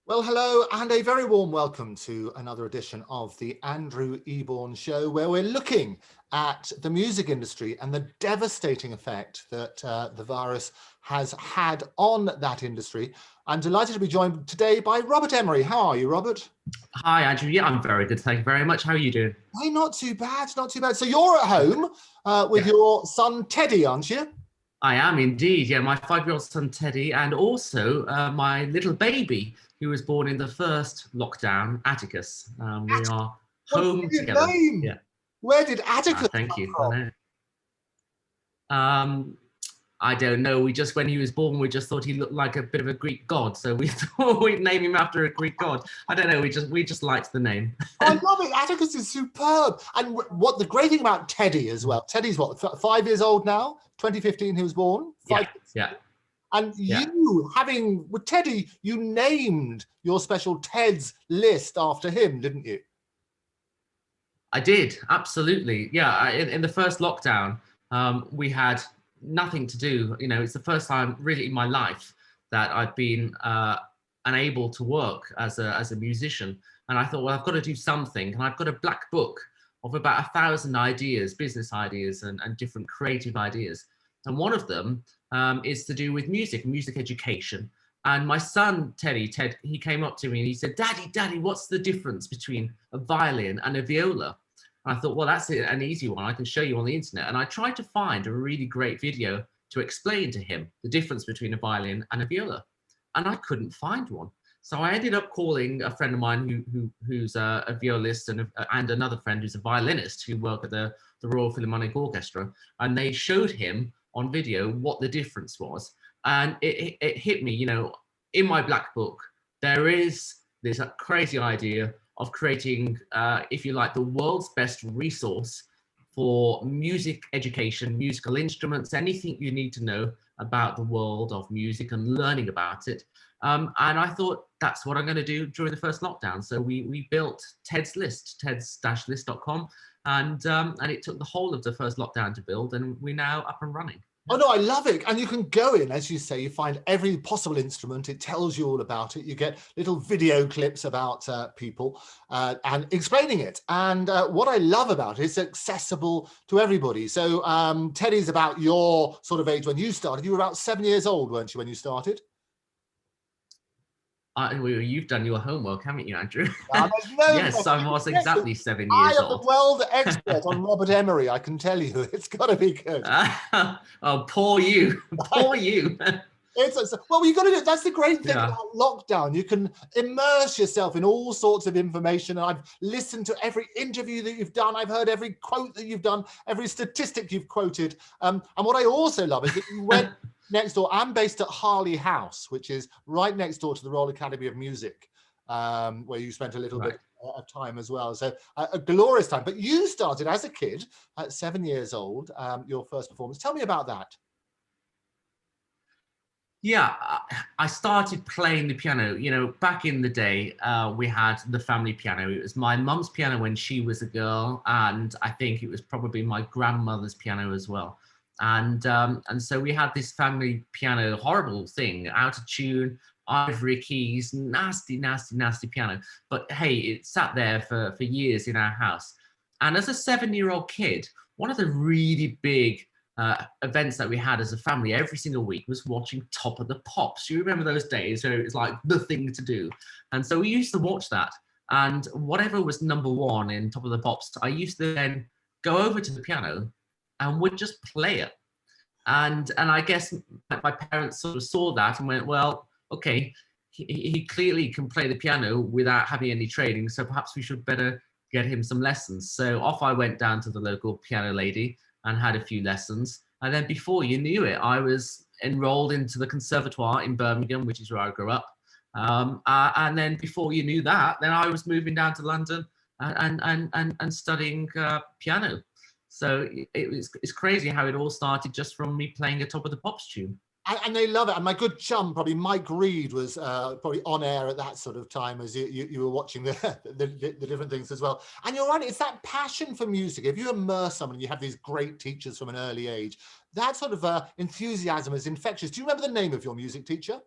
Well, hello and a very warm welcome to another edition of the Andrew Eborn Show, where we're looking at the music industry and the devastating effect that the virus has had on that industry. I'm delighted to be joined today by Robert Emery. How are you, Robert? Hi, Andrew. Yeah, I'm very good. Thank you very much. How are you doing? Hey, not too bad, not too bad. So you're at home with Yeah. your son, Teddy, aren't you? I am indeed. Yeah, my 5-year-old son, Teddy, and also my little baby who was born in the first lockdown, Atticus. We are What a home brilliant together. name. Yeah. Where did Atticus Thank come you. I from? know. I don't know. When he was born, we just thought he looked like a bit of a Greek god, so we thought we'd name him after a Greek god. I don't know. We just liked the name. I love it. Atticus is superb. And what the great thing about Teddy as well, Teddy's what, 5 years old now? 2015 he was born? Yeah. And Yeah. with Teddy, you named your special Ted's list after him, didn't you? I did, absolutely. Yeah, in the first lockdown, we had nothing to do. You know, it's the first time really in my life that I've been unable to work as a musician. And I thought, well, I've got to do something. And I've got a black book of about 1,000 ideas, business ideas and different creative ideas. And one of them is to do with music education. And my son, Ted, he came up to me and he said, Daddy, what's the difference between a violin and a viola? And I thought, well, that's an easy one. I can show you on the internet. And I tried to find a really great video to explain to him the difference between a violin and a viola. And I couldn't find one. So I ended up calling a friend of mine who's a violist and another friend who's a violinist who work at the Royal Philharmonic Orchestra. And they showed him on video what the difference was. And it hit me, you know, in my black book, there is this crazy idea of creating, if you like, the world's best resource for music education, musical instruments, anything you need to know about the world of music and learning about it. And I thought that's what I'm going to do during the first lockdown. So we built Ted's List, teds-list.com, and it took the whole of the first lockdown to build, and we're now up and running. Oh, no, I love it. And you can go in, as you say, you find every possible instrument. It tells you all about it. You get little video clips about people and explaining it. And what I love about it is accessible to everybody. So Teddy's about your sort of age when you started. You were about 7 years old, weren't you, when you started? You've done your homework, haven't you, Andrew? No yes, I was exactly 7 years old. I am the world expert on Robert Emery, I can tell you. It's got to be good. Oh, poor you. Poor you. Well, you've got to do it. That's the great thing about lockdown. You can immerse yourself in all sorts of information. I've listened to every interview that you've done. I've heard every quote that you've done, every statistic you've quoted. And what I also love is that you went next door. I'm based at Harley House, which is right next door to the Royal Academy of Music, where you spent a little bit of time as well. So a glorious time. But you started as a kid at 7 years old, your first performance. Tell me about that. Yeah, I started playing the piano, you know, back in the day, we had the family piano. It was my mum's piano when she was a girl, and I think it was probably my grandmother's piano as well. And so we had this family piano, horrible thing, out of tune, ivory keys, nasty piano. But hey, it sat there for years in our house. And as a 7-year-old kid, one of the really big events that we had as a family every single week was watching Top of the Pops. You remember those days where it was like the thing to do. And so we used to watch that. And whatever was number one in Top of the Pops, I used to then go over to the piano and would just play it. And I guess my parents sort of saw that and went, well, okay, he clearly can play the piano without having any training, so perhaps we should better get him some lessons. So off I went down to the local piano lady and had a few lessons. And then before you knew it, I was enrolled into the conservatoire in Birmingham, which is where I grew up. And then before you knew that, then I was moving down to London and studying piano. So it's crazy how it all started just from me playing a Top of the Pops tune. And they love it. And my good chum, probably Mike Reed, was probably on air at that sort of time as you were watching the different things as well. And you're right, it's that passion for music. If you immerse someone and you have these great teachers from an early age, that sort of enthusiasm is infectious. Do you remember the name of your music teacher?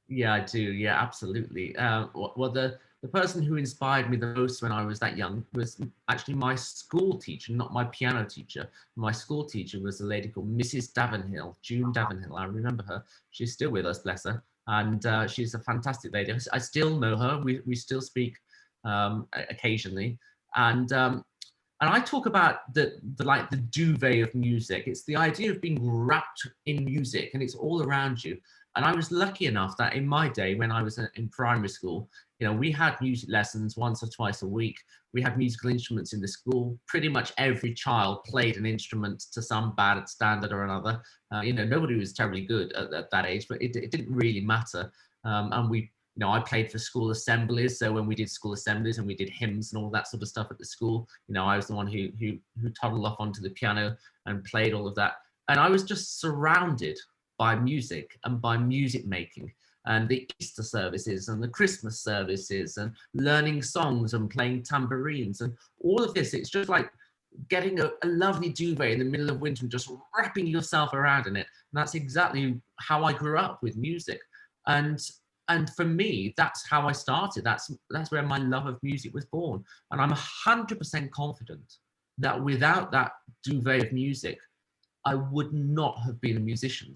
Yeah, I do. Yeah, absolutely. Well, the person who inspired me the most when I was that young was actually my school teacher, not my piano teacher. My school teacher was a lady called Mrs. Davenhill, June Davenhill. I remember her. She's still with us, bless her. And she's a fantastic lady. I still know her. We still speak occasionally. And and I talk about the like the duvet of music. It's the idea of being wrapped in music, and it's all around you. And I was lucky enough that in my day, when I was in primary school, you know, we had music lessons once or twice a week. We had musical instruments in the school. Pretty much every child played an instrument to some bad standard or another. You know, nobody was terribly good at that age, but it didn't really matter. And we, you know, I played for school assemblies. So when we did school assemblies and we did hymns and all that sort of stuff at the school, you know, I was the one who toddled off onto the piano and played all of that. And I was just surrounded by music and by music making, and the Easter services and the Christmas services and learning songs and playing tambourines and all of this. It's just like getting a lovely duvet in the middle of winter and just wrapping yourself around in it. And that's exactly how I grew up with music. And and for me, that's how I started. That's where my love of music was born. And I'm 100% confident that without that duvet of music, I would not have been a musician.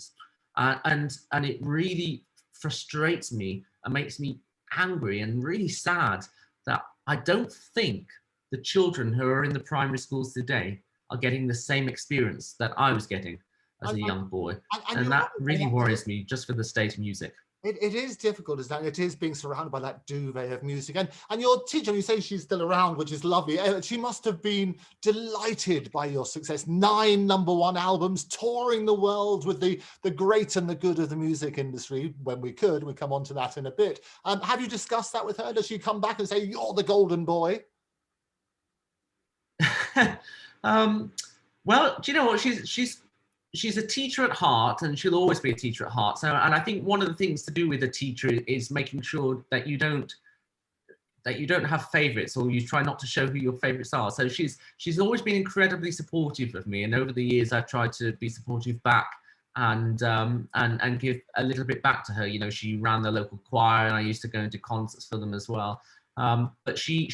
And it really frustrates me and makes me angry and really sad that I don't think the children who are in the primary schools today are getting the same experience that I was getting as a And, young boy. and And you're that right, really worries me just for the state of music. it is difficult, isn't it? It is being surrounded by that duvet of music. And your teacher, you say she's still around, which is lovely. She must have been delighted by your success. 9 number 1 albums, touring the world with the great and the good of the music industry. When we come on to that in a bit. Have you discussed that with her? Does she come back and say, you're the golden boy? um, well, do you know what? She's a teacher at heart, and she'll always be a teacher at heart. So, and I think one of the things to do with a teacher is making sure that you don't have favorites, or you try not to show who your favorites are. So she's always been incredibly supportive of me, and over the years I've tried to be supportive back and give a little bit back to her. You know, she ran the local choir, and I used to go into concerts for them as well. But she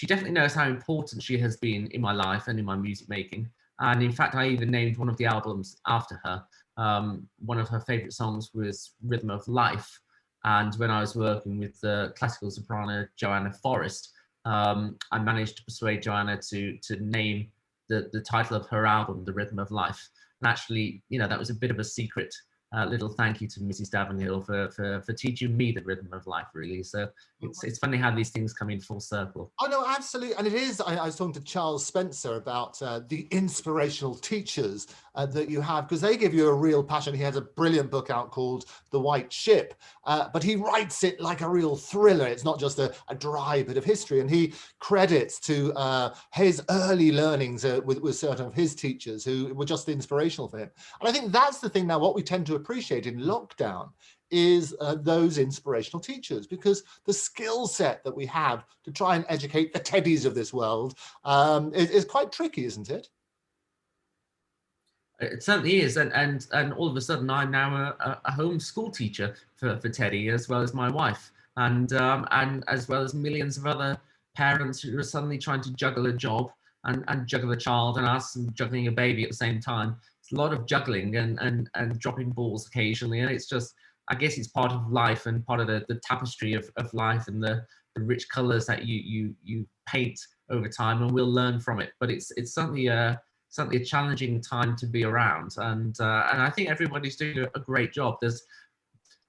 definitely knows how important she has been in my life and in my music making. And in fact, I even named one of the albums after her. One of her favorite songs was Rhythm of Life. And when I was working with the classical soprano Joanna Forrest, I managed to persuade Joanna to name the title of her album, The Rhythm of Life. And actually, you know, that was a bit of a secret little thank you to Mrs. Davenhill for teaching me the rhythm of life, really. So it's funny how these things come in full circle. Oh no, absolutely, and it is. I was talking to Charles Spencer about the inspirational teachers that you have, because they give you a real passion. He has a brilliant book out called The White Ship, but he writes it like a real thriller. It's not just a dry bit of history, and he credits to his early learnings with certain of his teachers who were just inspirational for him. And I think that's the thing now, what we tend to appreciate in lockdown is those inspirational teachers, because the skill set that we have to try and educate the Teddies of this world is quite tricky, isn't it? It certainly is, and all of a sudden I'm now a home school teacher for Teddy, as well as my wife, and as well as millions of other parents who are suddenly trying to juggle a job and juggle a child, and us and juggling a baby at the same time. It's a lot of juggling and dropping balls occasionally, and it's just, I guess it's part of life and part of the tapestry of life, and the rich colors that you paint over time, and we'll learn from it. But it's certainly a challenging time to be around, and I think everybody's doing a great job. There's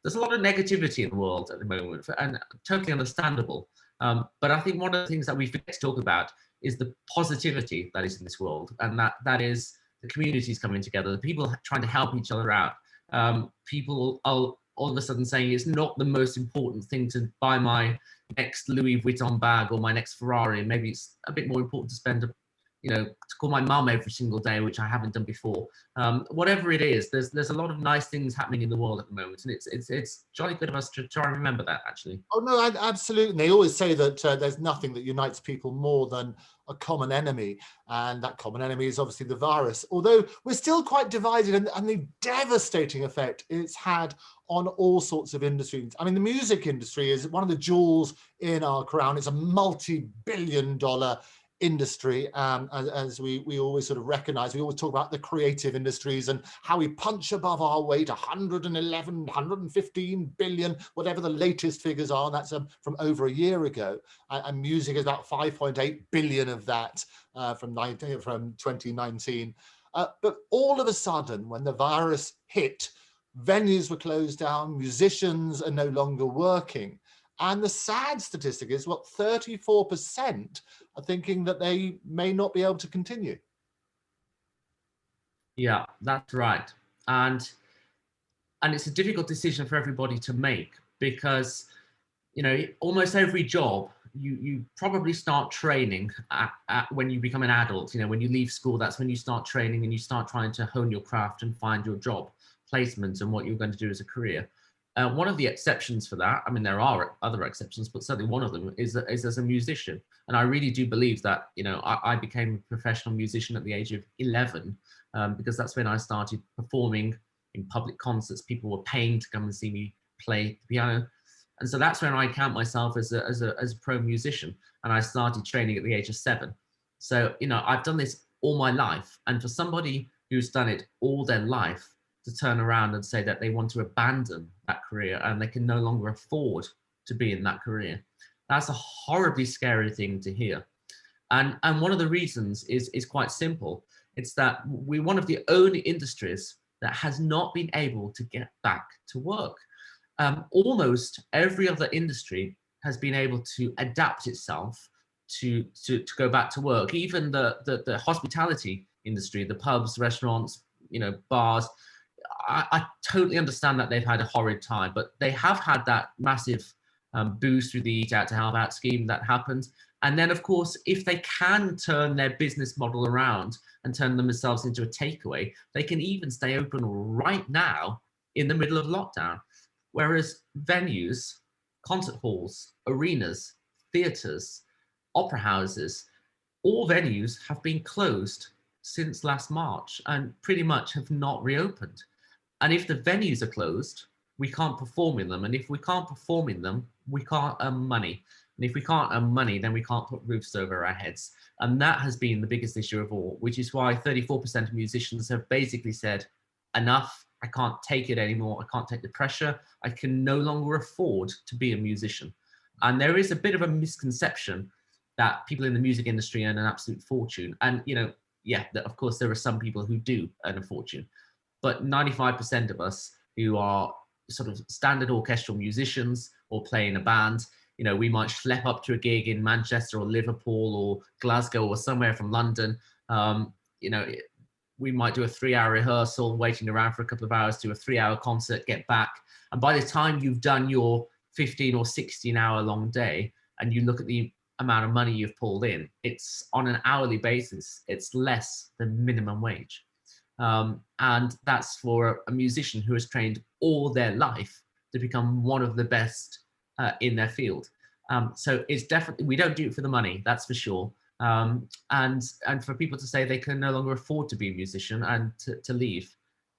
a lot of negativity in the world at the moment, and totally understandable. But I think one of the things that we forget to talk about is the positivity that is in this world, and that is the communities coming together, the people trying to help each other out. People are all of a sudden saying it's not the most important thing to buy my next Louis Vuitton bag or my next Ferrari. Maybe it's a bit more important to spend to call my mum every single day, which I haven't done before. Whatever it is, there's a lot of nice things happening in the world at the moment, and it's jolly good of us to try and remember that, actually. Oh no, absolutely. They always say that there's nothing that unites people more than a common enemy, and that common enemy is obviously the virus. Although we're still quite divided, and the devastating effect it's had on all sorts of industries. I mean, the music industry is one of the jewels in our crown. It's a multi-billion-dollar industry, as we always sort of recognize. We always talk about the creative industries and how we punch above our weight, 111, 115 billion, whatever the latest figures are, and that's from over a year ago. And music is about 5.8 billion of that from 2019. But all of a sudden, when the virus hit, venues were closed down, musicians are no longer working. And the sad statistic is, 34% are thinking that they may not be able to continue. Yeah, that's right. And it's a difficult decision for everybody to make, because, almost every job, you probably start training at when you become an adult. When you leave school, that's when you start training and you start trying to hone your craft and find your job placement and what you're going to do as a career. One of the exceptions for that, I mean, there are other exceptions, but certainly one of them is as a musician. And I really do believe that, I became a professional musician at the age of 11, because that's when I started performing in public concerts. People were paying to come and see me play the piano. And so that's when I count myself as a pro musician. And I started training at the age of 7. So, I've done this all my life. And for somebody who's done it all their life to turn around and say that they want to abandon that career and they can no longer afford to be in that career, that's a horribly scary thing to hear. And one of the reasons is quite simple. It's that we're one of the only industries that has not been able to get back to work. Almost every other industry has been able to adapt itself to go back to work. Even the hospitality industry, the pubs, restaurants, bars, I totally understand that they've had a horrid time, but they have had that massive boost through the Eat Out to Help Out scheme that happens. And then, of course, if they can turn their business model around and turn themselves into a takeaway, they can even stay open right now in the middle of lockdown. Whereas venues, concert halls, arenas, theatres, opera houses, all venues have been closed since last March and pretty much have not reopened. And if the venues are closed, we can't perform in them. And if we can't perform in them, we can't earn money. And if we can't earn money, then we can't put roofs over our heads. And that has been the biggest issue of all, which is why 34% of musicians have basically said, enough, I can't take it anymore. I can't take the pressure. I can no longer afford to be a musician. And there is a bit of a misconception that people in the music industry earn an absolute fortune. And, of course, there are some people who do earn a fortune. But 95% of us who are sort of standard orchestral musicians or play in a band, we might schlep up to a gig in Manchester or Liverpool or Glasgow or somewhere from London. We might do a 3-hour rehearsal, waiting around for a couple of hours, do a 3-hour concert, get back. And by the time you've done your 15 or 16-hour long day and you look at the amount of money you've pulled in, it's on an hourly basis, it's less than minimum wage. And that's for a musician who has trained all their life to become one of the best in their field. So it's definitely, we don't do it for the money, that's for sure. And for people to say they can no longer afford to be a musician and to leave,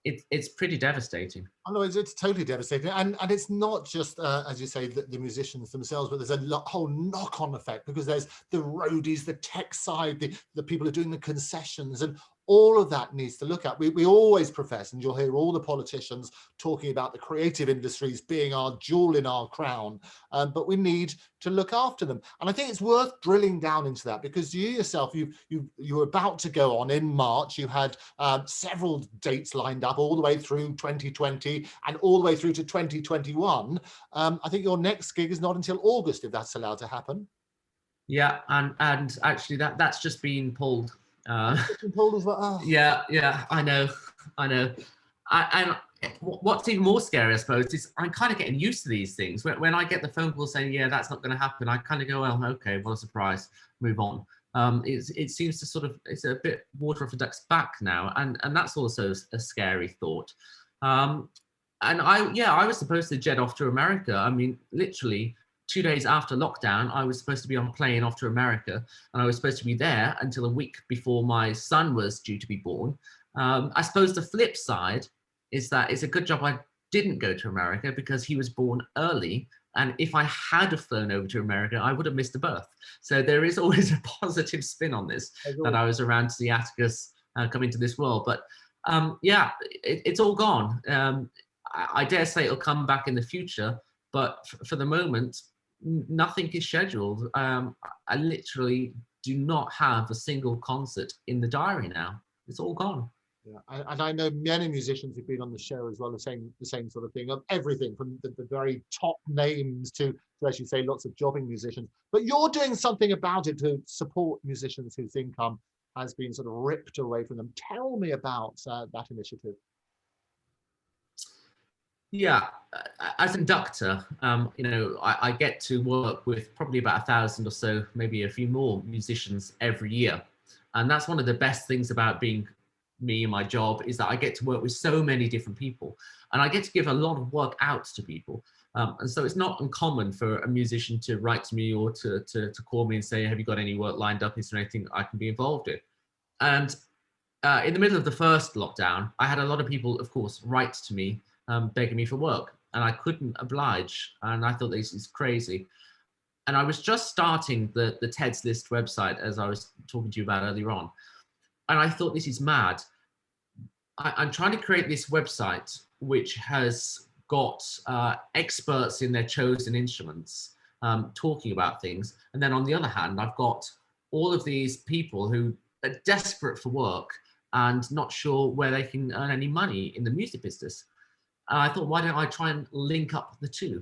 it's pretty devastating. Oh, no, it's totally devastating. And it's not just, as you say, the musicians themselves, but there's a whole knock-on effect, because there's the roadies, the tech side, the people who are doing the concessions, and all of that needs to look at. We always profess, and you'll hear all the politicians talking about the creative industries being our jewel in our crown, but we need to look after them. And I think it's worth drilling down into that, because you yourself, you were about to go on in March. You had several dates lined up all the way through 2020 and all the way through to 2021. I think your next gig is not until August, if that's allowed to happen. Yeah, and actually that's just been pulled. Pulled as well. Oh. Yeah, I know. And what's even more scary, I suppose, is I'm kind of getting used to these things. When I get the phone call saying, yeah, that's not going to happen, I kind of go, well, okay, what a surprise, move on. it seems to sort of, it's a bit water off a duck's back now, and that's also a scary thought. And I was supposed to jet off to America. I mean, literally 2 days after lockdown, I was supposed to be on a plane off to America, and I was supposed to be there until a week before my son was due to be born. I suppose the flip side is that it's a good job I didn't go to America, because he was born early. And if I had have flown over to America, I would have missed a birth. So there is always a positive spin on this, that I was around to see Atticus come into this world. But it's all gone. I dare say it'll come back in the future, but for the moment, nothing is scheduled. I literally do not have a single concert in the diary now. It's all gone. Yeah, and I know many musicians who've been on the show as well are saying the same sort of thing, of everything from the very top names to, as you say, lots of jobbing musicians. But you're doing something about it to support musicians whose income has been sort of ripped away from them. Tell me about that initiative. Yeah, as inductor, I get to work with probably about 1,000 or so, maybe a few more musicians every year. And that's one of the best things about being me and my job, is that I get to work with so many different people, and I get to give a lot of work out to people. And so it's not uncommon for a musician to write to me, or to call me and say, have you got any work lined up? Is there anything I can be involved in? And in the middle of the first lockdown, I had a lot of people, of course, write to me begging me for work, and I couldn't oblige. And I thought, this is crazy. And I was just starting the TED's List website, as I was talking to you about earlier on. And I thought, this is mad. I'm trying to create this website which has got experts in their chosen instruments talking about things. And then on the other hand, I've got all of these people who are desperate for work and not sure where they can earn any money in the music business. And I thought, why don't I try and link up the two?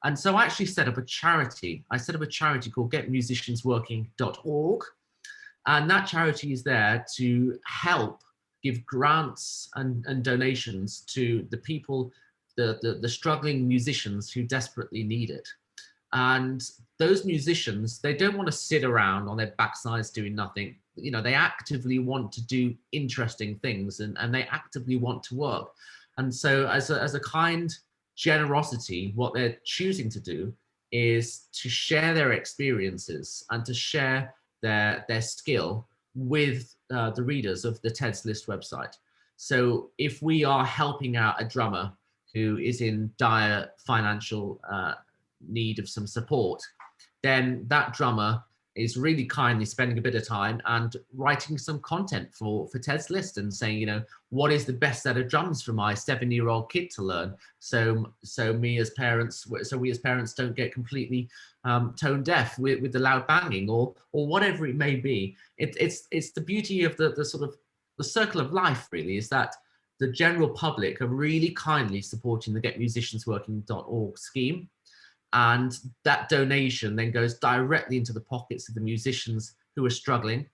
And so I actually set up a charity. I set up a charity called getmusiciansworking.org. And that charity is there to help give grants and donations to the people, the struggling musicians who desperately need it. And those musicians, they don't want to sit around on their backsides doing nothing. They actively want to do interesting things, and they actively want to work. And so as a kind generosity, what they're choosing to do is to share their experiences and to share their skill with the readers of the TED's List website. So if we are helping out a drummer who is in dire financial need of some support, then that drummer is really kindly spending a bit of time and writing some content for TED's List, and saying, what is the best set of drums for my 7-year-old kid to learn? So we as parents don't get completely tone deaf with the loud banging, or whatever it may be. It's the beauty of the sort of the circle of life, really, is that the general public are really kindly supporting the getmusiciansworking.org scheme. And that donation then goes directly into the pockets of the musicians who are struggling.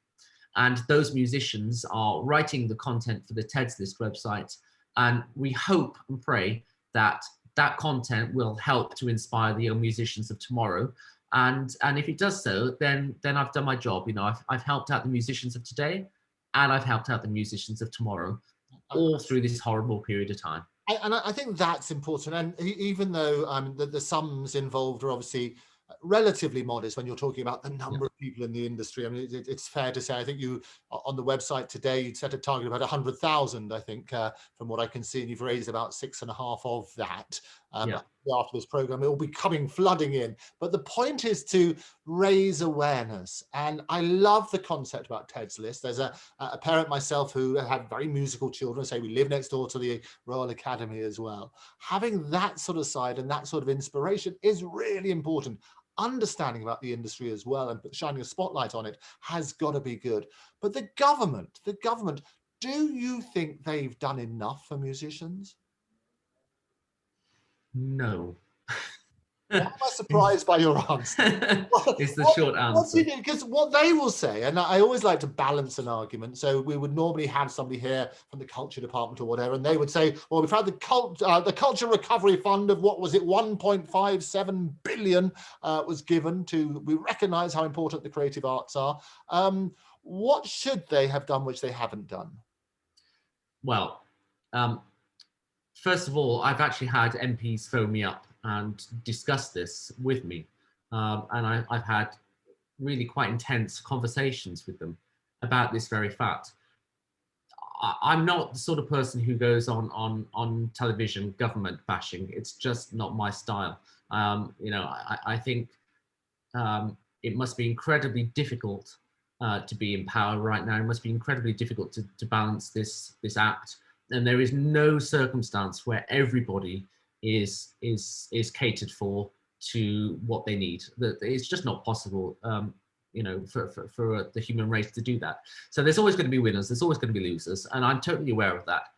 And those musicians are writing the content for the TED's List website. And we hope and pray that that content will help to inspire the young musicians of tomorrow. And if it does so, then I've done my job. I've helped out the musicians of today, and I've helped out the musicians of tomorrow, all through this horrible period of time. And I think that's important. And even though the sums involved are obviously relatively modest when you're talking about the number of people in the industry, I mean, it's fair to say, I think you, on the website today, you'd set a target of about 100,000, I think, from what I can see, and you've raised about 6.5 of that. After this program, it will be coming flooding in. But the point is to raise awareness. And I love the concept about TED's List. There's a parent myself who have very musical children. Say we live next door to the Royal Academy as well. Having that sort of side and that sort of inspiration is really important. Understanding about the industry as well and shining a spotlight on it has got to be good. But the government, do you think they've done enough for musicians? No. Why am I surprised by your answer? It's the short answer. Because what they will say, and I always like to balance an argument. So we would normally have somebody here from the culture department or whatever, and they would say, well, we've had the culture recovery fund of, what was it, 1.57 billion was given to, we recognize how important the creative arts are. What should they have done which they haven't done? Well, first of all, I've actually had MPs phone me up and discuss this with me. And I've had really quite intense conversations with them about this very fact. I'm not the sort of person who goes on television government bashing. It's just not my style. I think it must be incredibly difficult to be in power right now. It must be incredibly difficult to balance this act. And there is no circumstance where everybody is catered for to what they need. It's just not possible, for the human race to do that. So there's always going to be winners. There's always going to be losers, and I'm totally aware of that.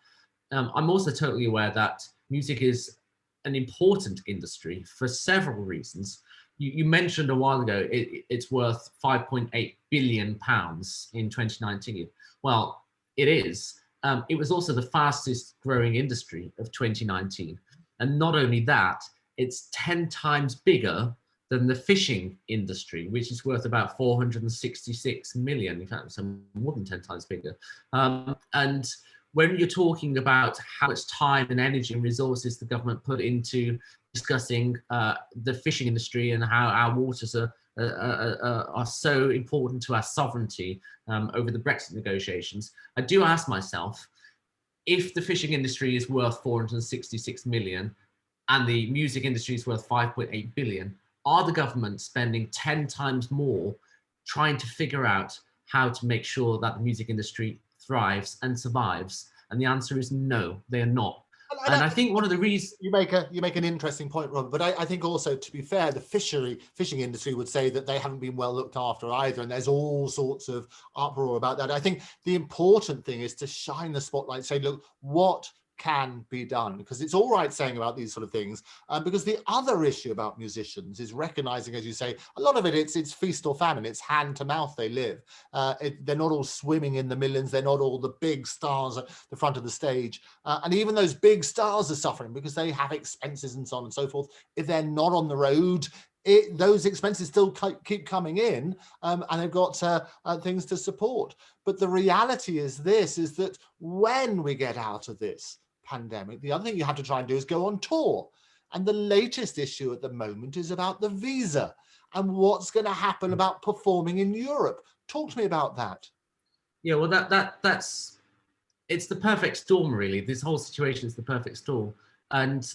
I'm also totally aware that music is an important industry for several reasons. You mentioned a while ago it's worth £5.8 billion in 2019. Well, it is. It was also the fastest growing industry of 2019. And not only that, it's 10 times bigger than the fishing industry, which is worth about 466 million. In fact, so more than 10 times bigger. And when you're talking about how much time and energy and resources the government put into discussing the fishing industry and how our waters are so important to our sovereignty over the Brexit negotiations, I do ask myself, if the fishing industry is worth 466 million and the music industry is worth 5.8 billion, are the government spending 10 times more trying to figure out how to make sure that the music industry thrives and survives? And the answer is no, they are not. And I think one of the reasons you make an interesting point, Robert, but I think also, to be fair, the fishing industry would say that they haven't been well looked after either, and there's all sorts of uproar about that. I think the important thing is to shine the spotlight, say, look, what can be done, because it's all right saying about these sort of things, because the other issue about musicians is recognizing, as you say, a lot of it's feast or famine. It's hand to mouth they live. They're not all swimming in the millions. They're not all the big stars at the front of the stage, and even those big stars are suffering because they have expenses and so on and so forth. If they're not on the road, those expenses still keep coming in, and they've got things to support. But the reality is that when we get out of this pandemic, the other thing you have to try and do is go on tour. And the latest issue at the moment is about the visa and what's going to happen about performing in Europe. Talk to me about that. Yeah, well, that's it's the perfect storm, really. This whole situation is the perfect storm. And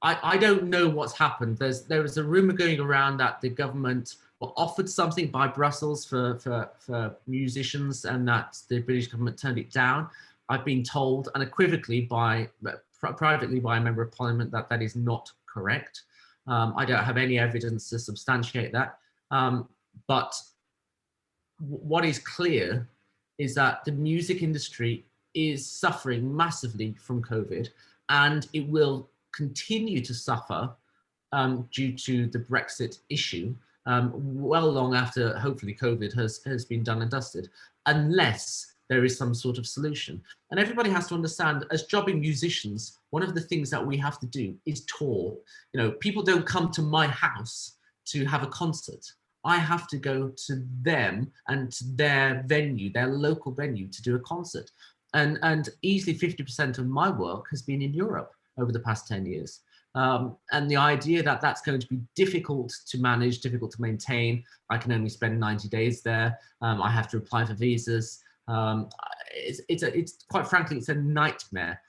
I don't know what's happened. There was a rumor going around that the government were offered something by Brussels for musicians, and that the British government turned it down. I've been told unequivocally privately by a member of parliament that is not correct. I don't have any evidence to substantiate that. But what is clear is that the music industry is suffering massively from COVID, and it will continue to suffer due to the Brexit issue, well long after, hopefully, COVID has been done and dusted, unless there is some sort of solution. And everybody has to understand, as jobbing musicians, one of the things that we have to do is tour. People don't come to my house to have a concert. I have to go to them and to their venue, their local venue, to do a concert. And easily 50% of my work has been in Europe over the past 10 years. And the idea that that's going to be difficult to manage, difficult to maintain, I can only spend 90 days there. I have to apply for visas. It's quite frankly, it's a nightmare.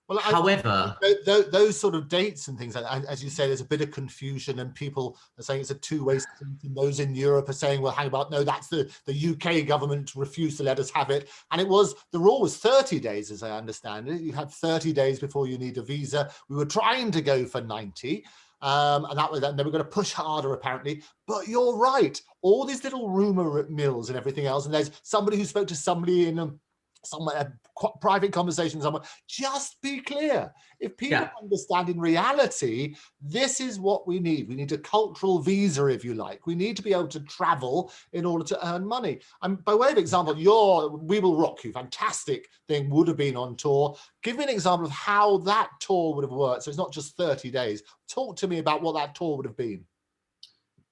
Well, however, those sort of dates and things like that, as you say, there's a bit of confusion, and people are saying it's a two-way street, and those in Europe are saying, well, hang about, no, that's the UK government refused to let us have it. And the rule was 30 days, as I understand it. You had 30 days before you need a visa. We were trying to go for 90. And that was that. And they were going to push harder, apparently. But you're right. All these little rumor mills and everything else. And there's somebody who spoke to somebody in somewhere, a private conversation somewhere, just be clear. If people Yeah. understand in reality, this is what we need. We need a cultural visa, if you like. We need to be able to travel in order to earn money. And by way of example, your We Will Rock You, fantastic thing, would have been on tour. Give me an example of how that tour would have worked. So it's not just 30 days. Talk to me about what that tour would have been.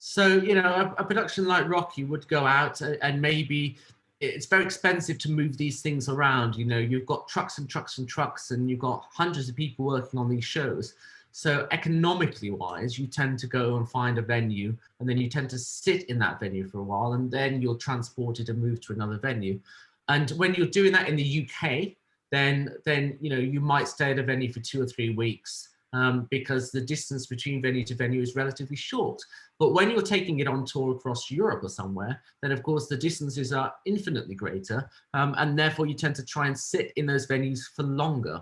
So, you know, a production like Rocky would go out and maybe it's very expensive to move these things around. You know, you've got trucks and trucks and trucks, and you've got hundreds of people working on these shows. So economically wise, you tend to go and find a venue, and then you tend to sit in that venue for a while, and then you're transported and moved to another venue. And when you're doing that in the UK, then you know, you might stay at a venue for 2 or 3 weeks, because the distance between venue to venue is relatively short. But when you're taking it on tour across Europe or somewhere, then of course the distances are infinitely greater, and therefore you tend to try and sit in those venues for longer.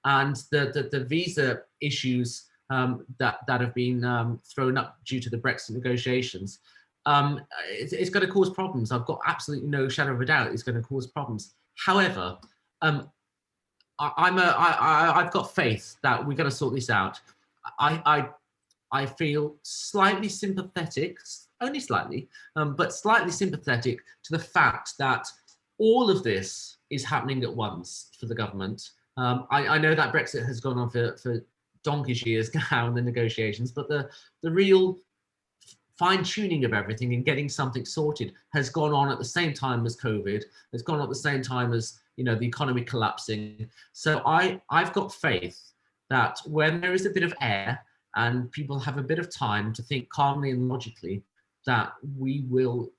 And the visa issues that have been thrown up due to the Brexit negotiations, it's going to cause problems. I've got absolutely no shadow of a doubt it's going to cause problems. However, I've got faith that we're going to sort this out. I feel slightly sympathetic, only slightly, but slightly sympathetic to the fact that all of this is happening at once for the government. I know that Brexit has gone on for donkey's years now in the negotiations, but the real fine-tuning of everything and getting something sorted has gone on at the same time as COVID. It's gone on at the same time as, you know, the economy collapsing. So I've got faith that when there is a bit of air and people have a bit of time to think calmly and logically, that we will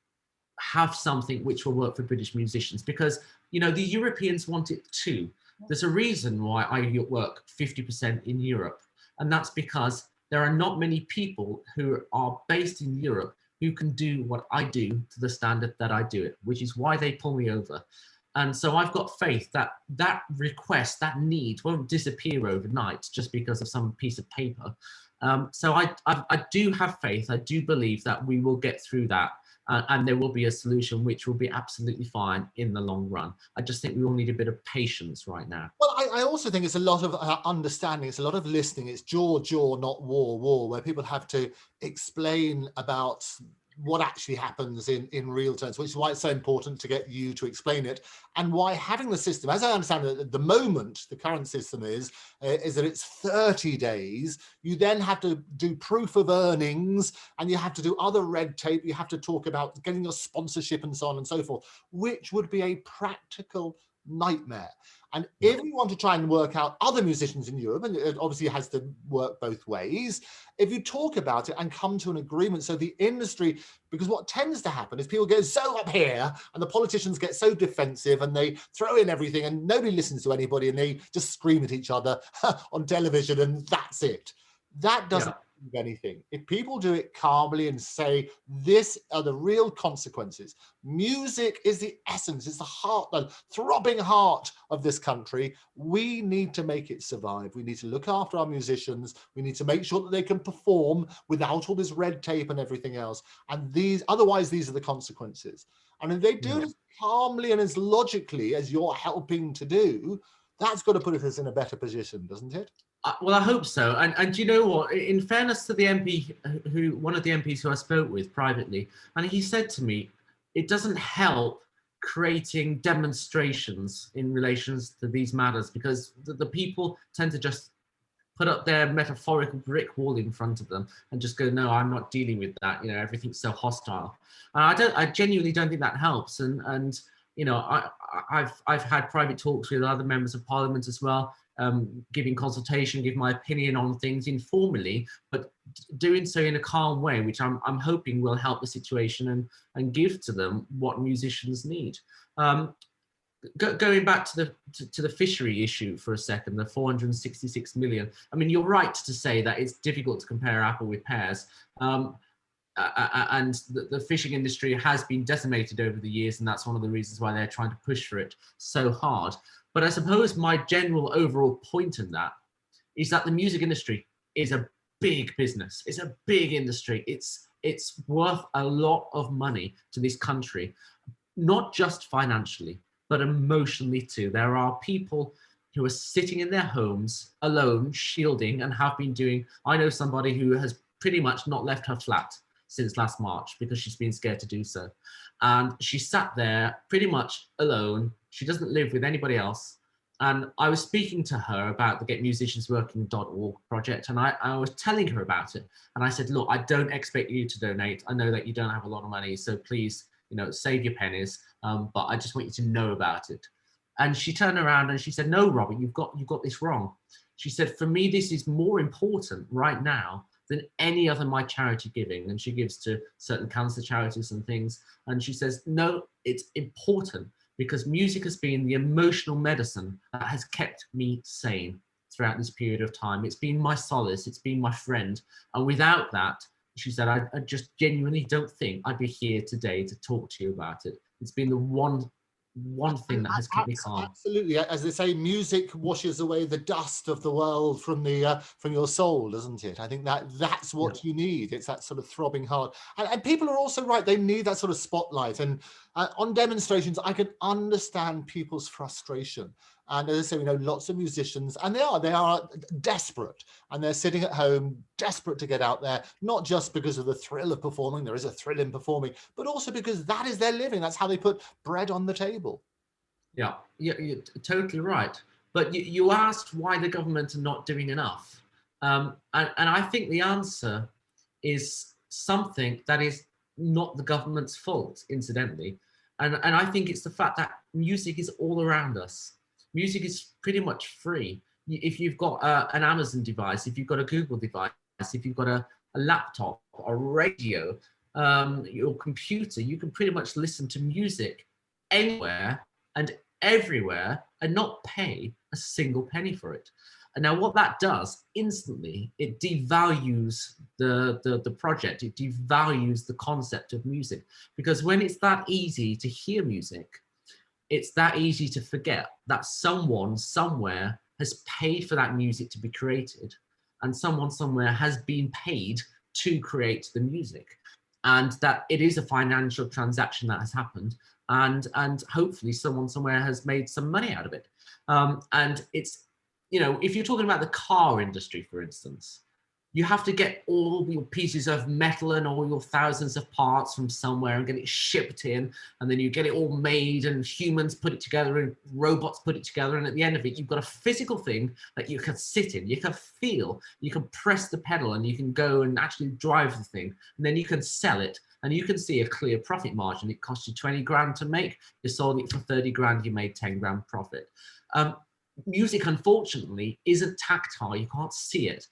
have something which will work for British musicians, because, you know, the Europeans want it too. There's a reason why I work 50% in Europe, and that's because there are not many people who are based in Europe who can do what I do to the standard that I do it, which is why they pull me over. And so I've got faith that that request, that need won't disappear overnight just because of some piece of paper. So I do have faith. I do believe that we will get through that, and there will be a solution which will be absolutely fine in the long run. I just think we all need a bit of patience right now. Well, I also think it's a lot of understanding. It's a lot of listening. It's jaw, not war, where people have to explain about what actually happens in real terms, which is why it's so important to get you to explain it, and why having the system, as I understand it at the moment, the current system is that it's 30 days. You then have to do proof of earnings, and you have to do other red tape. You have to talk about getting your sponsorship and so on and so forth, which would be a practical nightmare. And if we want to try and work out other musicians in Europe, and it obviously has to work both ways, if you talk about it and come to an agreement, so the industry, because what tends to happen is people get so up here and the politicians get so defensive and they throw in everything and nobody listens to anybody and they just scream at each other on television and that's it. That doesn't do anything. If people do it calmly and say, this are the real consequences. Music is the essence, it's the heart, the throbbing heart of this country. We need to make it survive. We need to look after our musicians. We need to make sure that they can perform without all this red tape and everything else. And otherwise, these are the consequences. And if they do it as calmly and as logically as you're helping to do, that's got to put us in a better position, doesn't it? Well, I hope so. And you know what? In fairness to the MP, one of the MPs who I spoke with privately, and he said to me, it doesn't help creating demonstrations in relation to these matters, because the people tend to just put up their metaphorical brick wall in front of them and just go, no, I'm not dealing with that. You know, everything's so hostile. I genuinely don't think that helps. And you know, I've had private talks with other members of Parliament as well, giving consultation, give my opinion on things informally, but doing so in a calm way, which I'm hoping will help the situation and give to them what musicians need. Going back to the fishery issue for a second, the 466 million. I mean, you're right to say that it's difficult to compare apple with pears. And the fishing industry has been decimated over the years, and that's one of the reasons why they're trying to push for it so hard. But I suppose my general overall point in that is that the music industry is a big business. It's a big industry. It's worth a lot of money to this country, not just financially, but emotionally too. There are people who are sitting in their homes alone, shielding, and have been doing. I know somebody who has pretty much not left her flat since last March because she's been scared to do so. And she sat there pretty much alone. She doesn't live with anybody else. And I was speaking to her about the getmusiciansworking.org project, and I was telling her about it. And I said, look, I don't expect you to donate. I know that you don't have a lot of money, so please, save your pennies. But I just want you to know about it. And she turned around and she said, no, Robert, you've got this wrong. She said, for me, this is more important right now than any other my charity giving. And she gives to certain cancer charities and things. And she says, no, it's important because music has been the emotional medicine that has kept me sane throughout this period of time. It's been my solace, it's been my friend. And without that, she said, I just genuinely don't think I'd be here today to talk to you about it. It's been the one thing that has kept me calm. Absolutely, as they say, music washes away the dust of the world from your soul, doesn't it? I think that's what you need. It's that sort of throbbing heart, and people are also right. They need that sort of spotlight. And on demonstrations, I can understand people's frustration. And as I say, we know lots of musicians, and they are desperate, and they're sitting at home, desperate to get out there, not just because of the thrill of performing. There is a thrill in performing, but also because that is their living. That's how they put bread on the table. Yeah, you're totally right. But you asked why the government are not doing enough. And I think the answer is something that is not the government's fault, incidentally. And I think it's the fact that music is all around us. Music is pretty much free. If you've got an Amazon device, if you've got a Google device, if you've got a laptop, a radio, your computer, you can pretty much listen to music anywhere and everywhere and not pay a single penny for it. And now what that does instantly, it devalues the project, it devalues the concept of music, because when it's that easy to hear music, it's that easy to forget that someone somewhere has paid for that music to be created, and someone somewhere has been paid to create the music, and that it is a financial transaction that has happened, and hopefully someone somewhere has made some money out of it. And it's, if you're talking about the car industry, for instance, you have to get all your pieces of metal and all your thousands of parts from somewhere and get it shipped in, and then you get it all made, and humans put it together and robots put it together, and at the end of it you've got a physical thing that you can sit in, you can feel, you can press the pedal, and you can go and actually drive the thing, and then you can sell it, and you can see a clear profit margin. It cost you 20 grand to make, you sold it for 30 grand, you made 10 grand profit. Music, unfortunately, isn't tactile, you can't see it.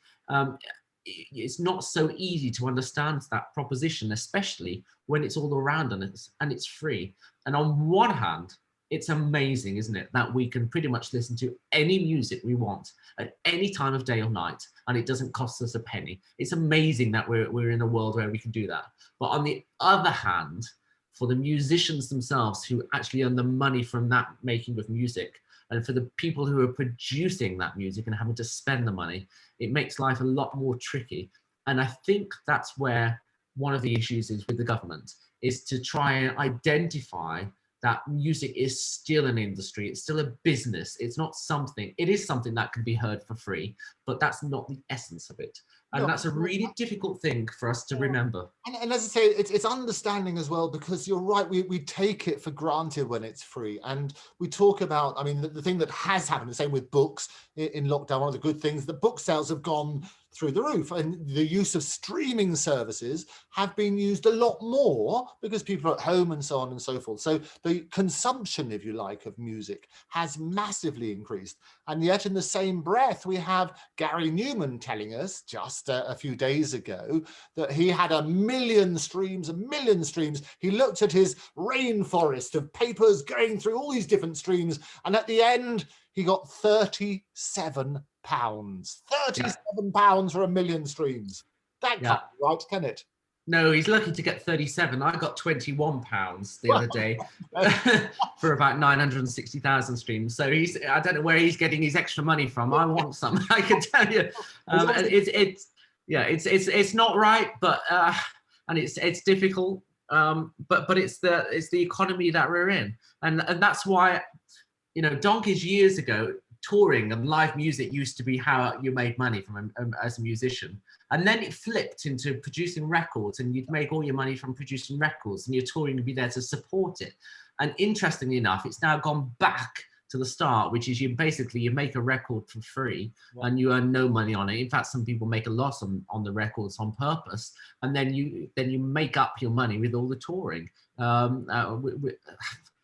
It's not so easy to understand that proposition, especially when it's all around us and it's free. And on one hand, it's amazing, isn't it, that we can pretty much listen to any music we want at any time of day or night, and it doesn't cost us a penny. It's amazing that we're in a world where we can do that. But on the other hand, for the musicians themselves who actually earn the money from that making of music, and for the people who are producing that music and having to spend the money, it makes life a lot more tricky. And I think that's where one of the issues is with the government, is to try and identify that music is still an industry, it's still a business, it's not something, it is something that can be heard for free, but that's not the essence of it. And that's a really difficult thing for us to remember. And as I say, it's understanding as well, because you're right, we take it for granted when it's free. And we talk about, I mean, the thing that has happened, the same with books in lockdown, one of the good things, the book sales have gone through the roof, and the use of streaming services have been used a lot more because people are at home and so on and so forth. So the consumption, if you like, of music has massively increased. And yet in the same breath, we have Gary Newman telling us just a few days ago that he had a million streams. He looked at his rainforest of papers going through all these different streams, and at the end he got 37 pounds. 37 pounds for a million streams. That can't be right, can it? No, he's lucky to get 37. I got 21 pounds the other day for about 960,000 streams. So I don't know where he's getting his extra money from. I want some, I can tell you. It's not right, but and it's difficult. but it's the economy that we're in, and that's why, you know, donkeys years ago, touring and live music used to be how you made money from as a musician, and then it flipped into producing records, and you'd make all your money from producing records, and your touring would be there to support it. And interestingly enough, it's now gone back to the start, which is you make a record for free and you earn no money on it. In fact, some people make a loss on the records on purpose, and then you make up your money with all the touring. And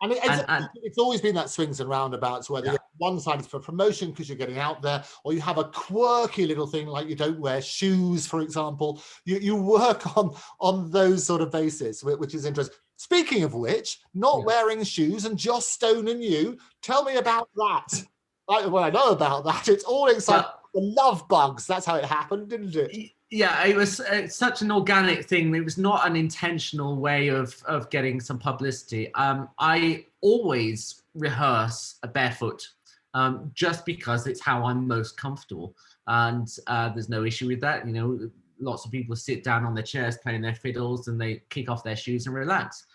it's always been that swings and roundabouts, whether one side is for promotion because you're getting out there, or you have a quirky little thing like you don't wear shoes, for example. You work on those sort of bases, which is interesting. Speaking of which, not wearing shoes and Joss Stone and you, tell me about that. Well, I know about that. It's all exciting. The love bugs, that's how it happened, didn't it? Yeah, it was such an organic thing. It was not an intentional way of getting some publicity. I always rehearse a barefoot just because it's how I'm most comfortable. And there's no issue with that. You know, lots of people sit down on their chairs playing their fiddles and they kick off their shoes and relax.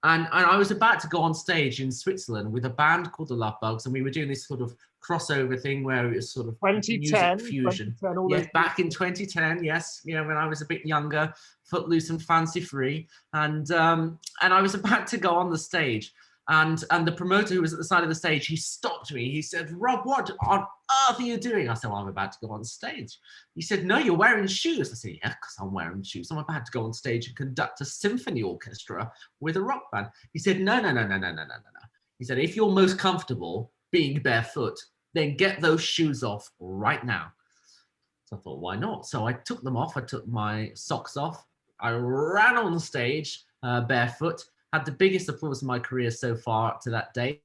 And I was about to go on stage in Switzerland with a band called the Love Bugs, and we were doing this sort of crossover thing where it was sort of music fusion. Yes, back in 2010, yes, you know, when I was a bit younger, footloose and fancy free, and I was about to go on the stage, and the promoter who was at the side of the stage, he stopped me. He said, "Rob, what on earth are you doing?" I said, "Well, I'm about to go on stage." He said, "No, you're wearing shoes." I said, "Yeah, because I'm wearing shoes. I'm about to go on stage and conduct a symphony orchestra with a rock band." He said, No. He said, "If you're most comfortable being barefoot, then get those shoes off right now." So I thought, why not? So I took them off. I took my socks off. I ran on the stage barefoot, had the biggest applause of my career so far up to that date.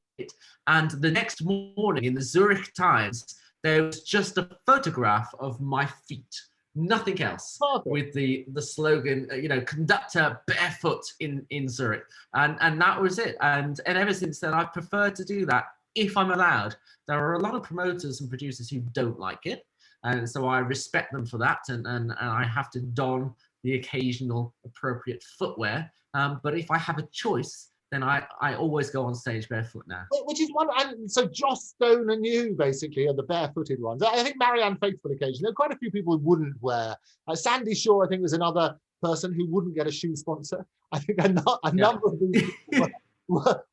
And the next morning in the Zurich Times, there was just a photograph of my feet, nothing else, with the slogan, you know, conductor barefoot in Zurich. And that was it. And ever since then, I've preferred to do that if I'm allowed. There are a lot of promoters and producers who don't like it. And so I respect them for that. And I have to don the occasional appropriate footwear. But if I have a choice, then I always go on stage barefoot now. Which is one, and so Joss Stone and you basically are the barefooted ones. I think Marianne Faithfull occasionally. There are quite a few people who wouldn't wear. Sandy Shaw, I think, was another person who wouldn't get a shoe sponsor. I think a number of these people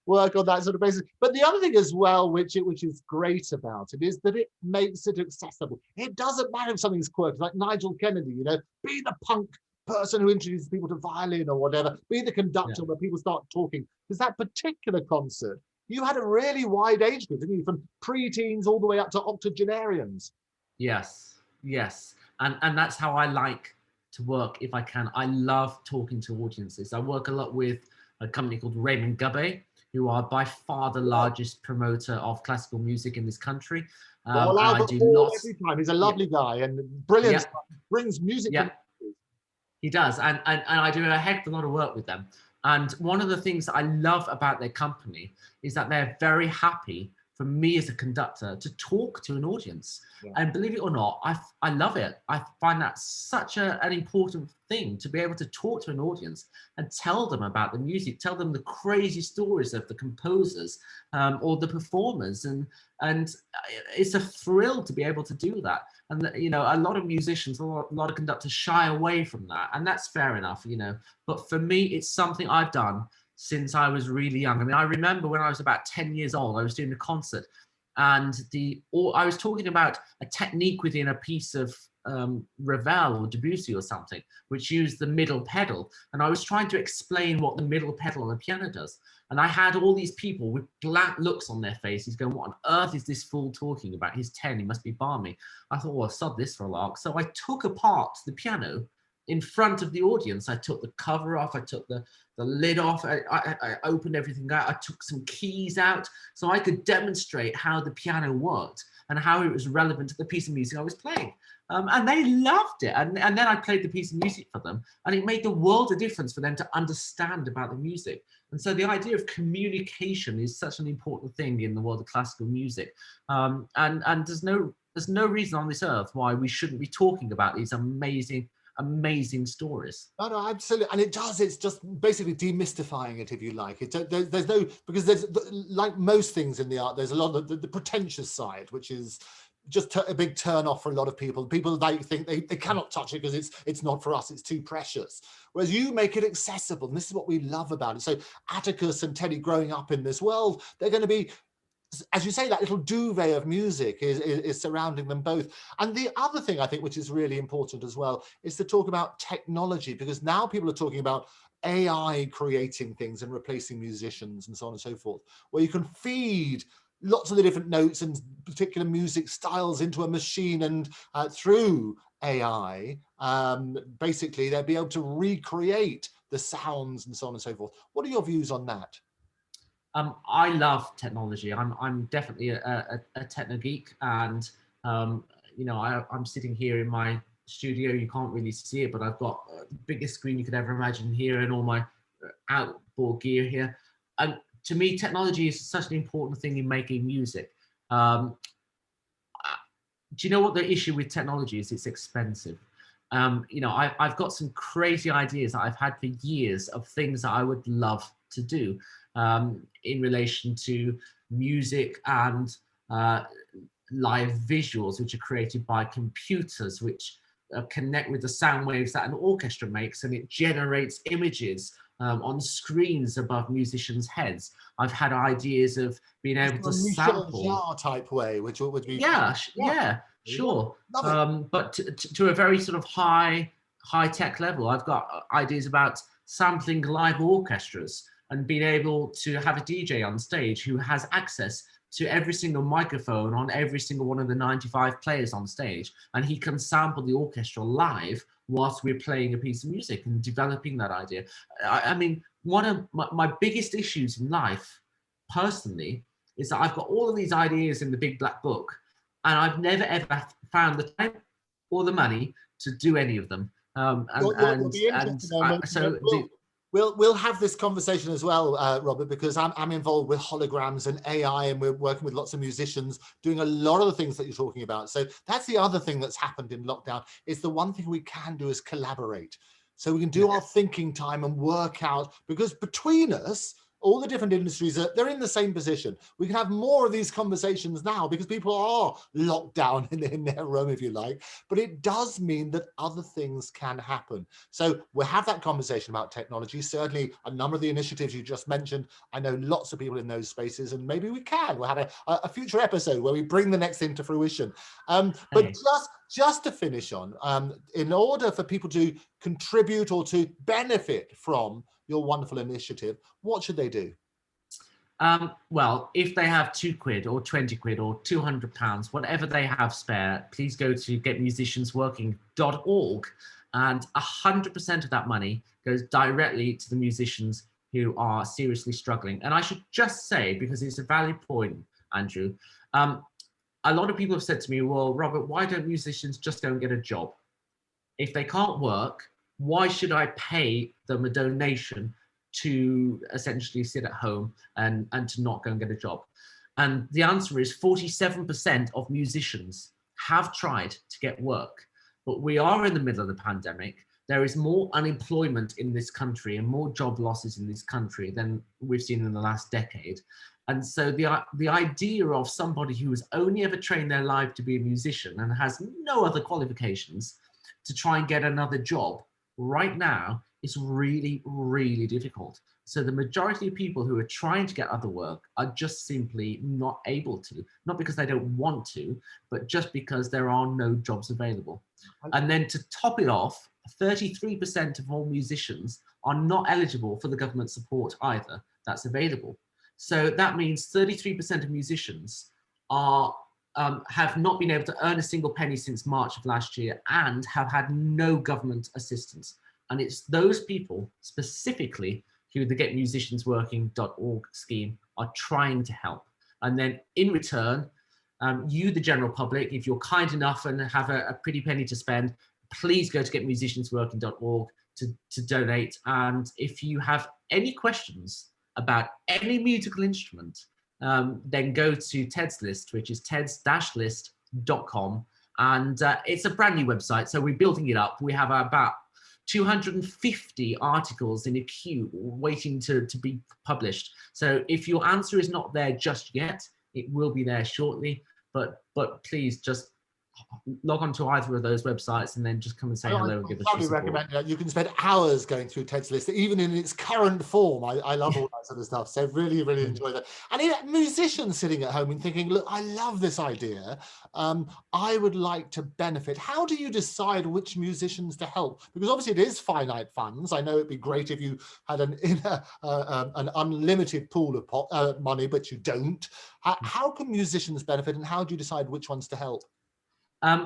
work on that sort of basis. But the other thing as well, which is great about it, is that it makes it accessible. It doesn't matter if something's quirky, like Nigel Kennedy, you know, be the punk person who introduces people to violin or whatever, be the conductor where people start talking. Because that particular concert, you had a really wide age group, didn't you? From pre-teens all the way up to octogenarians. Yes. And that's how I like to work if I can. I love talking to audiences. I work a lot with a company called Raymond Gubbe, who are by far the largest promoter of classical music in this country. I do lots every time. He's a lovely guy and brilliant. Brings music. He does, and I do a heck of a lot of work with them. And one of the things that I love about their company is that they're very happy for me as a conductor to talk to an audience. And believe it or not, I love it. I find that such an important thing, to be able to talk to an audience and tell them about the music, tell them the crazy stories of the composers or the performers. And it's a thrill to be able to do that. And, you know, a lot of musicians, a lot of conductors shy away from that. And that's fair enough, you know. But for me, it's something I've done since I was really young. I mean, I remember when I was about 10 years old, I was doing a concert, and I was talking about a technique within a piece of Ravel or Debussy or something, which used the middle pedal. And I was trying to explain what the middle pedal on the piano does. And I had all these people with blank looks on their faces going, what on earth is this fool talking about? He's 10, he must be balmy. I thought, well, sod this for a lark. So I took apart the piano in front of the audience. I took the cover off, I took the lid off, I opened everything out, I took some keys out so I could demonstrate how the piano worked and how it was relevant to the piece of music I was playing. And they loved it. And then I played the piece of music for them, and it made the world of difference for them to understand about the music. And so the idea of communication is such an important thing in the world of classical music. And there's no reason on this earth why we shouldn't be talking about these amazing amazing stories. No, absolutely. And it's just basically demystifying it, if you like. There's no, because there's, like most things in the art, there's a lot of the pretentious side, which is just a big turn off for a lot of people. People like think they cannot touch it because it's not for us, it's too precious. Whereas you make it accessible, and this is what we love about it. So Atticus and Teddy growing up in this world, they're going to be, as you say, that little duvet of music is surrounding them both. And the other thing I think, which is really important as well, is to talk about technology, because now people are talking about AI creating things and replacing musicians and so on and so forth, where you can feed lots of the different notes and particular music styles into a machine, and through AI, basically they'll be able to recreate the sounds and so on and so forth. What are your views on that? I love technology. I'm definitely a techno geek, and you know, I'm sitting here in my studio. You can't really see it, but I've got the biggest screen you could ever imagine here, and all my outboard gear here. And to me, technology is such an important thing in making music. Do you know what the issue with technology is? It's expensive. You know, I've got some crazy ideas that I've had for years of things that I would love to do in relation to music and live visuals, which are created by computers, which connect with the sound waves that an orchestra makes, and it generates images on screens above musicians' heads. I've had ideas of being able to sample type way, which would be sure. But to a very sort of high tech level, I've got ideas about sampling live orchestras and being able to have a DJ on stage who has access to every single microphone on every single one of the 95 players on stage, and he can sample the orchestra live whilst we're playing a piece of music and developing that idea. I mean, one of my biggest issues in life, personally, is that I've got all of these ideas in the big black book, and I've never ever found the time or the money to do any of them. We'll have this conversation as well, Robert, because I'm involved with holograms and AI, and we're working with lots of musicians doing a lot of the things that you're talking about. So that's the other thing that's happened in lockdown, is the one thing we can do is collaborate. So we can do our thinking time and work out, because between us, all the different industries, they're in the same position. We can have more of these conversations now because people are locked down in their room, if you like. But it does mean that other things can happen. So we'll have that conversation about technology. Certainly a number of the initiatives you just mentioned, I know lots of people in those spaces, and maybe we'll have a future episode where we bring the next thing to fruition. But just to finish on, in order for people to contribute or to benefit from your wonderful initiative, what should they do? Well, if they have £2 or 20 quid or £200, whatever they have spare, please go to getmusiciansworking.org, and 100% of that money goes directly to the musicians who are seriously struggling. And I should just say, because it's a valid point, Andrew, a lot of people have said to me, well, Robert, why don't musicians just go and get a job? If they can't work, why should I pay them a donation to essentially sit at home and to not go and get a job? And the answer is 47% of musicians have tried to get work, but we are in the middle of the pandemic. There is more unemployment in this country and more job losses in this country than we've seen in the last decade. And so the idea of somebody who has only ever trained their life to be a musician and has no other qualifications to try and get another job right now is really, really difficult. So the majority of people who are trying to get other work are just simply not able to, not because they don't want to, but just because there are no jobs available. And then to top it off, 33% of all musicians are not eligible for the government support either that's available. So that means 33% of musicians are have not been able to earn a single penny since March of last year and have had no government assistance. And it's those people specifically who the getmusiciansworking.org scheme are trying to help. And then in return, you, the general public, if you're kind enough and have a pretty penny to spend, please go to getmusiciansworking.org to donate. And if you have any questions about any musical instrument, then go to Ted's list, which is teds-list.com, And it's a brand new website, so we're building it up. We have about 250 articles in a queue waiting to be published. So if your answer is not there just yet, it will be there shortly. But please just log on to either of those websites and then just come and say hello and give us your support. Recommend that. You can spend hours going through Ted's list, even in its current form. I love all that sort of stuff. So really, really enjoy that. And musicians sitting at home and thinking, look, I love this idea. I would like to benefit. How do you decide which musicians to help? Because obviously it is finite funds. I know it'd be great if you had an unlimited pool of money, but you don't. How can musicians benefit, and how do you decide which ones to help?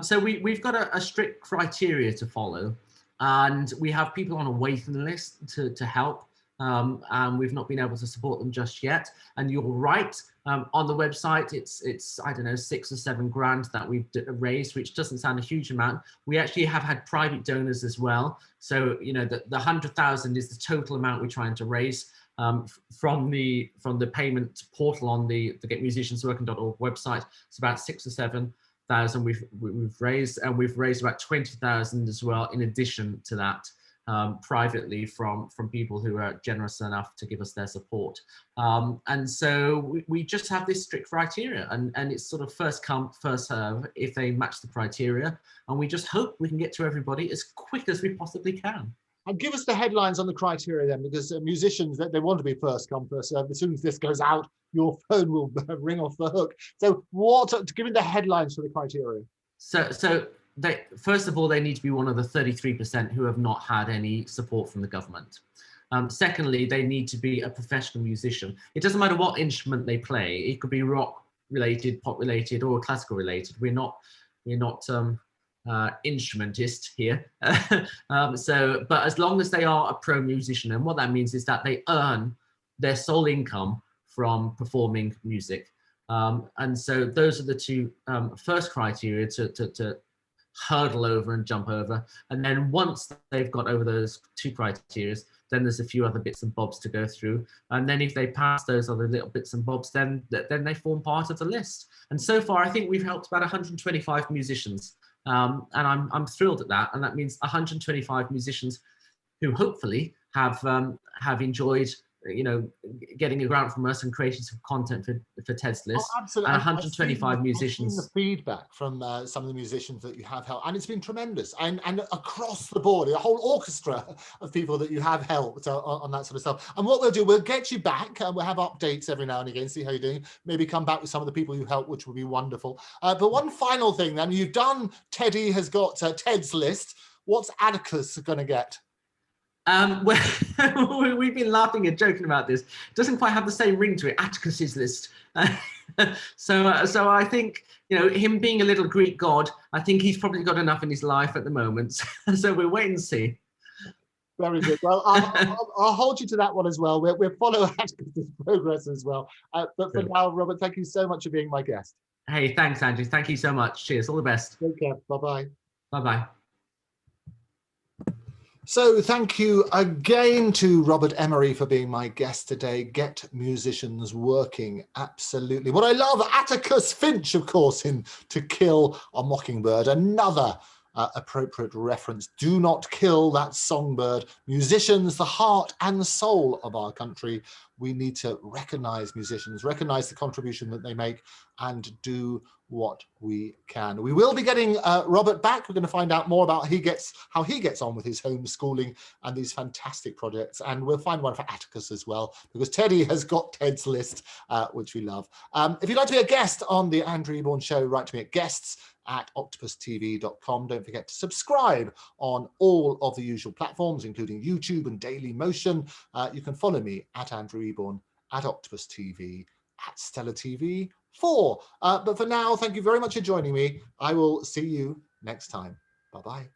So we've got a strict criteria to follow, and we have people on a waiting list to help, and we've not been able to support them just yet. And you're right, on the website, it's I don't know, 6 or 7 grand that we've raised, which doesn't sound a huge amount. We actually have had private donors as well. So, you know, the 100,000 is the total amount we're trying to raise. From the payment portal on the getmusiciansworking.org website. It's about 6 or 7,000 we've raised, and we've raised about 20,000 as well in addition to that, privately from people who are generous enough to give us their support. And so we just have this strict criteria, and it's sort of first come, first serve if they match the criteria, and we just hope we can get to everybody as quick as we possibly can. And give us the headlines on the criteria then, because musicians, they want to be first come, first serve. As soon as this goes out, your phone will ring off the hook. So give me the headlines for the criteria. So they, first of all, they need to be one of the 33% who have not had any support from the government. Secondly, they need to be a professional musician. It doesn't matter what instrument they play. It could be rock related, pop related, or classical related. We're not instrumentist here. But as long as they are a pro musician, and what that means is that they earn their sole income from performing music. And so those are the two first criteria to hurdle over and jump over. And then once they've got over those two criteria, then there's a few other bits and bobs to go through. And then if they pass those other little bits and bobs, then they form part of the list. And so far, I think we've helped about 125 musicians. And I'm thrilled at that. And that means 125 musicians who hopefully have enjoyed, you know, getting a grant from us and creating some content for Ted's list. Oh, absolutely. And 125 musicians. I've seen the feedback from some of the musicians that you have helped, and it's been tremendous. And across the board, a whole orchestra of people that you have helped on that sort of stuff. And what we'll do, we'll get you back. We'll have updates every now and again, see how you're doing. Maybe come back with some of the people you helped, which would be wonderful. But one final thing then, you've done, Teddy has got Ted's list. What's Atticus going to get? Well, we've been laughing and joking about this. It doesn't quite have the same ring to it, Atticus's list. So I think, you know, him being a little Greek god, I think he's probably got enough in his life at the moment. So we'll wait and see. Very good. Well, I'll hold you to that one as well. We'll follow Atticus's progress as well. But for now, Robert, thank you so much for being my guest. Hey, thanks, Andrew. Thank you so much. Cheers. All the best. Take care. Bye-bye. Bye-bye. So thank you again to Robert Emery for being my guest today. Get musicians working, absolutely. What I love, Atticus Finch, of course, in To Kill a Mockingbird, another appropriate reference. Do not kill that songbird. Musicians, the heart and soul of our country. We need to recognize musicians, recognize the contribution that they make, and do what we can. We will be getting Robert back. We're going to find out more about how he gets on with his homeschooling and these fantastic projects. And we'll find one for Atticus as well, because Teddy has got Ted's list, which we love. If you'd like to be a guest on the Andrew Eborn Show, write to me at guests@octopustv.com. Don't forget to subscribe on all of the usual platforms, including YouTube and Daily Motion. You can follow me at Andrew Eborn, at Octopus TV, at Stellar TV 4. But for now, thank you very much for joining me. I will see you next time. Bye-bye.